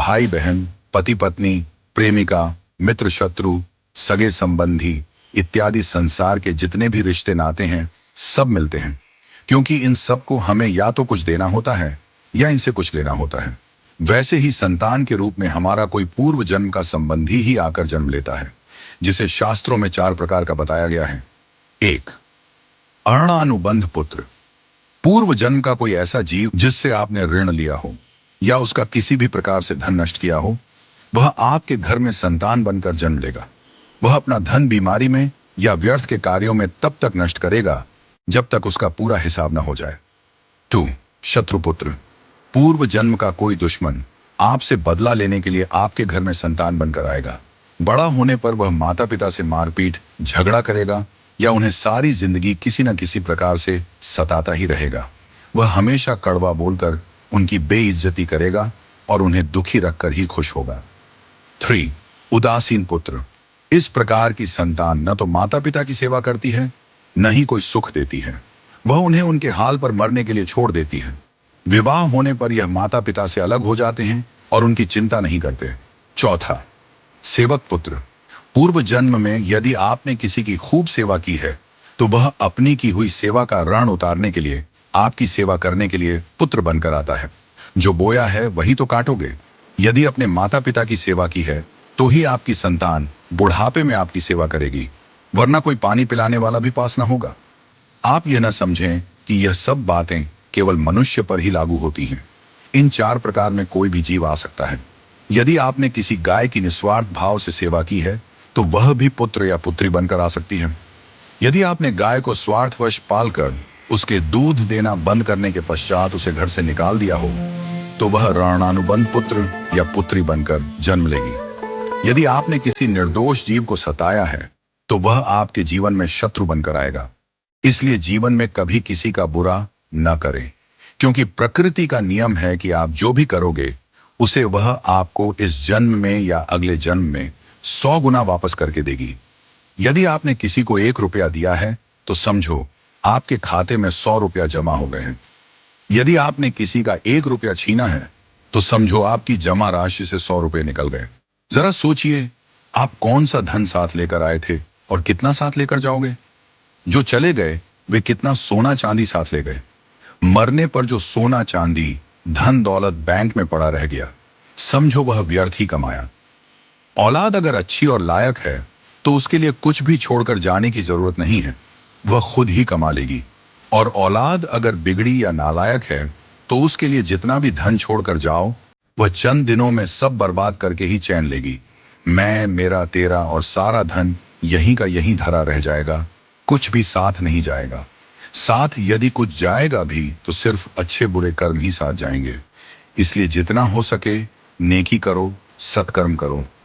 भाई बहन, पति पत्नी, प्रेमिका, मित्र शत्रु, सगे संबंधी इत्यादि संसार के जितने भी रिश्ते नाते हैं, सब मिलते हैं। क्योंकि इन सबको हमें या तो कुछ देना होता है या इनसे कुछ लेना होता है। वैसे ही संतान के रूप में हमारा कोई पूर्व जन्म का संबंधी ही आकर जन्म लेता है, जिसे शास्त्रों में 4 प्रकार का बताया गया है। 1. अऋणानुबंध पुत्र। पूर्व जन्म का कोई ऐसा जीव जिससे आपने ऋण लिया हो या उसका किसी भी प्रकार से धन नष्ट किया हो, वह आपके घर में संतान बनकर जन्म लेगा। वह अपना धन बीमारी में या व्यर्थ के कार्यों में तब तक नष्ट करेगा जब तक उसका पूरा हिसाब न हो जाए। 2. शत्रुपुत्र। पूर्व जन्म का कोई दुश्मन आपसे बदला लेने के लिए आपके घर में संतान बनकर आएगा। बड़ा होने पर वह माता पिता से मारपीट, झगड़ा करेगा या उन्हें सारी जिंदगी किसी न किसी प्रकार से सताता ही रहेगा। वह हमेशा कड़वा बोलकर उनकी बेइज्जती करेगा और उन्हें दुखी रखकर ही खुश होगा। 3. उदासीन पुत्र। इस प्रकार की संतान न तो माता पिता की सेवा करती है, न ही कोई सुख देती है। वह उन्हें उनके हाल पर मरने के लिए छोड़ देती है। विवाह होने पर यह माता पिता से अलग हो जाते हैं और उनकी चिंता नहीं करते। 4. सेवक पुत्र। पूर्व जन्म में यदि आपने किसी की खूब सेवा की है, तो वह अपनी की हुई सेवा का ऋण उतारने के लिए आपकी सेवा करने के लिए पुत्र बनकर आता है। जो बोया है वही तो काटोगे। यदि अपने माता पिता की सेवा की है, तो ही आपकी संतान बुढ़ापे में आपकी सेवा करेगी, वरना कोई पानी पिलाने वाला भी पास ना होगा। आप यह न समझें कि यह सब बातें केवल मनुष्य पर ही लागू होती हैं। इन 4 प्रकार में कोई भी जीव आ सकता है। यदि आपने किसी गाय की निस्वार्थ भाव से सेवा की है, तो वह भी पुत्र या पुत्री बनकर आ सकती है। यदि आपने गाय को स्वार्थवश पालकर उसके दूध देना बंद करने के पश्चात उसे घर से निकाल दिया हो, तो वह ऋणानुबंध पुत्र या पुत्री बनकर जन्म लेगी। यदि आपने किसी निर्दोष जीव को सताया है, तो वह आपके जीवन में शत्रु बनकर आएगा। इसलिए जीवन में कभी किसी का बुरा न करें, क्योंकि प्रकृति का नियम है कि आप जो भी करोगे उसे वह आपको इस जन्म में या अगले जन्म में 100 गुना वापस करके देगी। यदि आपने किसी को 1 रुपया दिया है, तो समझो आपके खाते में 100 रुपया जमा हो गए हैं। यदि आपने किसी का 1 रुपया छीना है, तो समझो आपकी जमा राशि से 100 रुपये निकल गए। जरा सोचिए, आप कौन सा धन साथ लेकर आए थे और कितना साथ लेकर जाओगे। जो चले गए वे कितना सोना चांदी साथ ले गए। मरने पर जो सोना चांदी धन दौलत बैंक में पड़ा रह गया, समझो वह व्यर्थ ही कमाया। औलाद अगर अच्छी और लायक है, तो उसके लिए कुछ भी छोड़कर जाने की जरूरत नहीं है, वह खुद ही कमा लेगी। और औलाद अगर बिगड़ी या नालायक है, तो उसके लिए जितना भी धन छोड़कर जाओ, वह चंद दिनों में सब बर्बाद करके ही चैन लेगी। मैं, मेरा, तेरा और सारा धन यहीं का यहीं धरा रह जाएगा, कुछ भी साथ नहीं जाएगा। साथ यदि कुछ जाएगा भी, तो सिर्फ अच्छे बुरे कर्म ही साथ जाएंगे। इसलिए जितना हो सके नेकी करो, सत्कर्म करो।